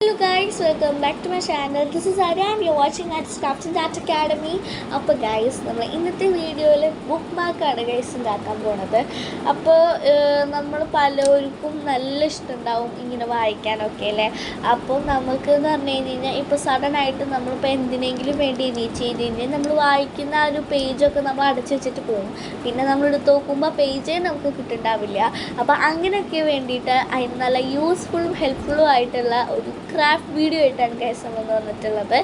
Hello guys, welcome back to my channel. This is Arya and you're watching at Crafts and Art Academy. അപ്പോൾ guys നമ്മൾ ഇന്നത്തെ വീഡിയോയിൽ book മാർക്കാണ് guys ഉണ്ടാക്കാൻ പോണത്. അപ്പോൾ നമ്മൾ പലർക്കും നല്ല ഇഷ്ടമുണ്ടാവും ഇങ്ങനെ വായിക്കാനൊക്കെ അല്ലേ. അപ്പോൾ നമുക്ക് എന്ന് പറഞ്ഞു കഴിഞ്ഞാൽ ഇപ്പോൾ സഡൻ ആയിട്ട് നമ്മളിപ്പോൾ എന്തിനെങ്കിലും വേണ്ടി എണീച്ച് ചെയ്ത് കഴിഞ്ഞാൽ നമ്മൾ വായിക്കുന്ന ആ ഒരു പേജൊക്കെ നമ്മൾ അടച്ചു വെച്ചിട്ട് പോകും. പിന്നെ നമ്മൾ എടുത്ത് നോക്കുമ്പോൾ പേജേ നമുക്ക് കിട്ടുന്നുണ്ടാവില്ല. അപ്പോൾ അങ്ങനെയൊക്കെ വേണ്ടിയിട്ട് അതിന് നല്ല യൂസ്ഫുള്ളും ഹെൽപ്ഫുള്ളും ആയിട്ടുള്ള ഒരു ക്രാഫ്റ്റ് വീഡിയോ ആയിട്ടാണ് ഗൈസ് നമ്മൾ വന്നിട്ടുള്ളത്.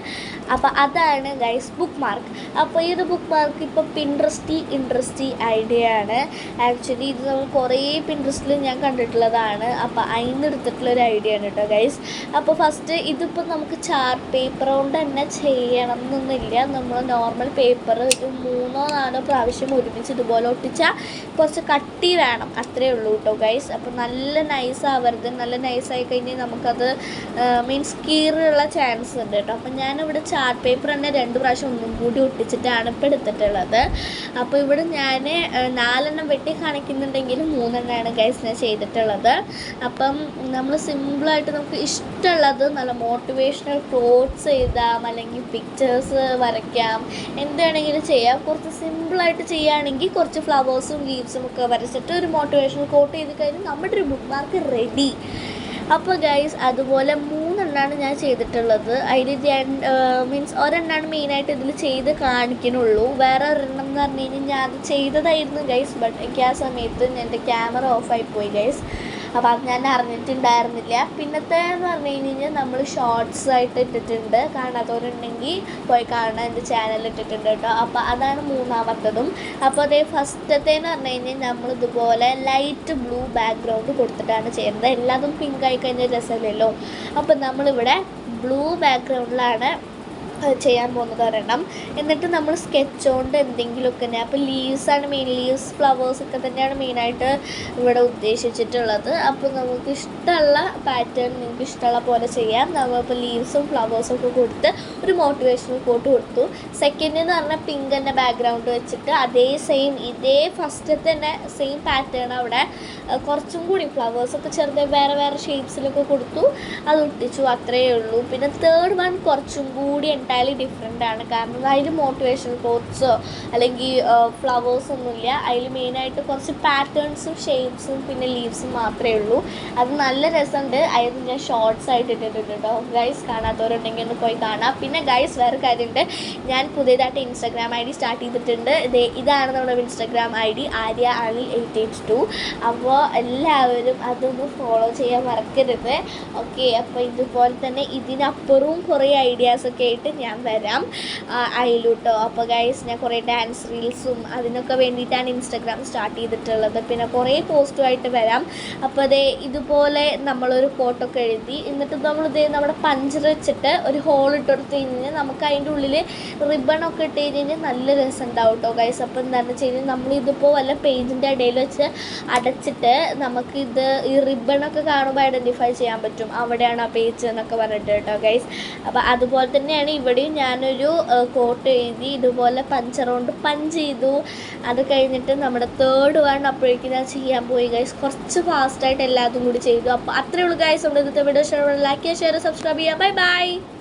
അപ്പോൾ അതാണ് ഗൈസ് ബുക്ക് മാർക്ക്. അപ്പോൾ ഈ ഒരു ബുക്ക് മാർക്ക് ഇപ്പോൾ ഇൻട്രസ്റ്റി ഐഡിയ ആണ്. ആക്ച്വലി ഇത് നമ്മൾ കുറേ പിൻട്രസ്റ്റിൽ ഞാൻ കണ്ടിട്ടുള്ളതാണ്. അപ്പോൾ അതിന് എടുത്തിട്ടുള്ളൊരു ഐഡിയ ആണ് കേട്ടോ ഗൈസ്. അപ്പോൾ ഫസ്റ്റ് ഇതിപ്പോൾ നമുക്ക് ചാർട്ട് പേപ്പർ കൊണ്ട് തന്നെ ചെയ്യണം എന്നൊന്നുമില്ല. നമ്മൾ നോർമൽ പേപ്പർ ഒരു 3-4 പ്രാവശ്യം ഒരുമിച്ച് ഇതുപോലെ ഒട്ടിച്ചാൽ കുറച്ച് കട്ടി വേണം, അത്രയേ ഉള്ളൂ കേട്ടോ ഗൈസ്. അപ്പോൾ നല്ല നൈസാവരുത്. നല്ല നൈസായി കഴിഞ്ഞാൽ നമുക്കത് മീൻസ് കീറുള്ള ചാൻസ് ഉണ്ട് കേട്ടോ. അപ്പം ഞാനിവിടെ ചാർട്ട് പേപ്പർ തന്നെ 2 പ്രാവശ്യം ഒന്നും കൂടി ഒട്ടിച്ചിട്ടാണ് ഇപ്പോൾ എടുത്തിട്ടുള്ളത്. അപ്പോൾ ഇവിടെ ഞാൻ 4 വെട്ടി കാണിക്കുന്നുണ്ടെങ്കിൽ 3 ഗൈസ് ഞാൻ ചെയ്തിട്ടുള്ളത്. അപ്പം നമ്മൾ സിമ്പിളായിട്ട് നമുക്ക് ഇഷ്ടമുള്ളത് നല്ല മോട്ടിവേഷണൽ കോട്ട്സ് എഴുതാം, അല്ലെങ്കിൽ പിക്ചേഴ്സ് വരയ്ക്കാം, എന്താണെങ്കിലും ചെയ്യാം. കുറച്ച് സിമ്പിളായിട്ട് ചെയ്യുകയാണെങ്കിൽ കുറച്ച് ഫ്ലവേഴ്സും ലീവ്സും ഒക്കെ വരച്ചിട്ട് ഒരു മോട്ടിവേഷണൽ കോട്ട് ചെയ്ത് കഴിഞ്ഞാൽ നമ്മുടെ ഒരു ബുക്ക് മാർക്ക് റെഡി. അപ്പോൾ ഗൈസ് അതുപോലെ 3 ഞാൻ ചെയ്തിട്ടുള്ളത്. അതിൽ മീൻസ് ഒരെണ്ണമാണ് മെയിനായിട്ട് ഇതിൽ ചെയ്ത് കാണിക്കണുള്ളൂ. വേറെ ഒരെണ്ണം എന്ന് പറഞ്ഞു കഴിഞ്ഞാൽ ഞാൻ അത് ചെയ്തതായിരുന്നു ഗൈസ്. ബട്ട് എനിക്ക് ആ സമയത്ത് എൻ്റെ ക്യാമറ ഓഫായിപ്പോയി ഗൈസ്. അപ്പോൾ അത് ഞാൻ അറിഞ്ഞിട്ടുണ്ടായിരുന്നില്ല. പിന്നത്തെ എന്ന് പറഞ്ഞു കഴിഞ്ഞാൽ നമ്മൾ ഷോർട്സ് ആയിട്ട് ഇട്ടിട്ടുണ്ട്. കാണാത്തവരുണ്ടെങ്കിൽ പോയി കാണാൻ എൻ്റെ ചാനലിൽ ഇട്ടിട്ടുണ്ട് കേട്ടോ. അപ്പോൾ അതാണ് 3ാമത്തതും. അപ്പോൾ അതേ ഫസ്റ്റത്തേന്ന് പറഞ്ഞു കഴിഞ്ഞാൽ നമ്മളിതുപോലെ ലൈറ്റ് ബ്ലൂ ബാക്ക്ഗ്രൗണ്ട് കൊടുത്തിട്ടാണ് ചെയ്യുന്നത്. എല്ലാതും പിങ്ക് ആയി കഴിഞ്ഞാൽ രസമില്ലല്ലോ. അപ്പോൾ നമ്മളിവിടെ ബ്ലൂ ബാക്ക്ഗ്രൗണ്ടിലാണ് ചെയ്യാൻ പോകുന്നത് ഒരെണ്ണം. എന്നിട്ട് നമ്മൾ സ്കെച്ച് കൊണ്ട് എന്തെങ്കിലുമൊക്കെ തന്നെ. അപ്പോൾ ലീവ്സാണ് മെയിൻ, ലീവ്സ് ഫ്ലവേഴ്സൊക്കെ തന്നെയാണ് മെയിനായിട്ട് ഇവിടെ ഉദ്ദേശിച്ചിട്ടുള്ളത്. അപ്പോൾ നമുക്ക് ഇഷ്ടമുള്ള പാറ്റേൺ നിങ്ങൾക്ക് ഇഷ്ടമുള്ള പോലെ ചെയ്യാം. നമ്മളിപ്പോൾ ലീവ്സും ഫ്ലവേഴ്സും ഒക്കെ കൊടുത്ത് ഒരു മോട്ടിവേഷണൽ കോട്ട് കൊടുത്തു. സെക്കൻഡ് എന്ന് പറഞ്ഞാൽ പിങ്ക് തന്നെ ബാക്ക്ഗ്രൗണ്ട് വെച്ചിട്ട് അതേ ഇതേ ഫസ്റ്റത്തെ തന്നെ സെയിം പാറ്റേൺ അവിടെ കുറച്ചും കൂടി ഫ്ലവേഴ്സൊക്കെ ചെറുതായി വേറെ ഷേപ്സിലൊക്കെ കൊടുത്തു, അത് ഒട്ടിച്ചു, അത്രയേ ഉള്ളൂ. പിന്നെ തേർഡ് വൺ കുറച്ചും കൂടി എൻറ്റയർലി ഡിഫറെൻ്റ് ആണ്. കാരണം അതിൽ മോട്ടിവേഷണൽ കോട്ട്സോ അല്ലെങ്കിൽ ഫ്ലവേഴ്സൊന്നുമില്ല. അതിൽ മെയിനായിട്ട് കുറച്ച് പാറ്റേൺസും ഷേപ്സും പിന്നെ ലീവ്സും മാത്രമേ ഉള്ളൂ. അത് നല്ല രസമുണ്ട്. അതിൽ ഞാൻ ഷോർട്സ് ആയിട്ട് ഇട്ടിട്ടുണ്ട് കേട്ടോ ഗൈസ്. കാണാത്തവരുണ്ടെങ്കിൽ ഒന്ന് പോയി കാണാം. പിന്നെ ഗൈസ് വേറെ കാര്യമുണ്ട്, ഞാൻ പുതിയതായിട്ട് ഇൻസ്റ്റാഗ്രാം ID സ്റ്റാർട്ട് ചെയ്തിട്ടുണ്ട്. ഇതാണ് നമ്മുടെ ഇൻസ്റ്റാഗ്രാം ID ആര്യ അനിൽ 882. അപ്പോൾ എല്ലാവരും അതൊന്ന് ഫോളോ ചെയ്യാൻ മറക്കരുത്. ഓക്കെ, അപ്പോൾ ഇതുപോലെ തന്നെ ഇതിനപ്പുറവും കുറേ ഐഡിയാസൊക്കെ ആയിട്ട് ഞാൻ വരാം അതിലൂട്ടോ. അപ്പോൾ ഗൈസ് ഞാൻ കുറേ ഡാൻസ് റീൽസും അതിനൊക്കെ വേണ്ടിയിട്ടാണ് ഇൻസ്റ്റാഗ്രാം സ്റ്റാർട്ട് ചെയ്തിട്ടുള്ളത്. പിന്നെ കുറേ പോസ്റ്റുമായിട്ട് വരാം. അപ്പോൾ അതേ ഇതുപോലെ നമ്മളൊരു കോട്ടൊക്കെ എഴുതി എന്നിട്ട് നമ്മുടെ പഞ്ചർ വെച്ചിട്ട് ഒരു ഹോൾ ഇട്ടെടുത്ത് കഴിഞ്ഞാൽ നമുക്ക് അതിൻ്റെ ഉള്ളിൽ റിബണൊക്കെ ഇട്ട് കഴിഞ്ഞാൽ നല്ല രസം ഉണ്ടാവും കേട്ടോ ഗൈസ്. അപ്പോൾ എന്താണെന്ന് വെച്ച് കഴിഞ്ഞാൽ നമ്മളിതിപ്പോൾ വല്ല പേജിൻ്റെ ഇടയിൽ വെച്ച് അടച്ചിട്ട് നമുക്കിത് ഈ റിബണൊക്കെ കാണുമ്പോൾ ഐഡൻറ്റിഫൈ ചെയ്യാൻ പറ്റും അവിടെയാണ് ആ പേജ് എന്നൊക്കെ പറഞ്ഞിട്ട് കേട്ടോ ഗൈസ്. അപ്പോൾ അതുപോലെ തന്നെയാണ് ഇവിടെയും ഞാനൊരു കോട്ട് എഴുതി ഇതുപോലെ പഞ്ചർ കൊണ്ട് പഞ്ച് ചെയ്തു. അത് കഴിഞ്ഞിട്ട് നമ്മുടെ തേർഡ് വൺ അപ്പോഴേക്കും ഞാൻ ചെയ്യാൻ പോയി ഗൈസ്. കുറച്ച് ഫാസ്റ്റായിട്ട് എല്ലാതും കൂടി ചെയ്തു. അപ്പോൾ അത്രയേ ഉള്ളൂ ഗൈസ്. നമ്മുടെ ഇന്നത്തെ വീഡിയോ ലൈക്ക് ചെയ്യുക, ഷെയർ, സബ്സ്ക്രൈബ് ചെയ്യുക. Bye bye.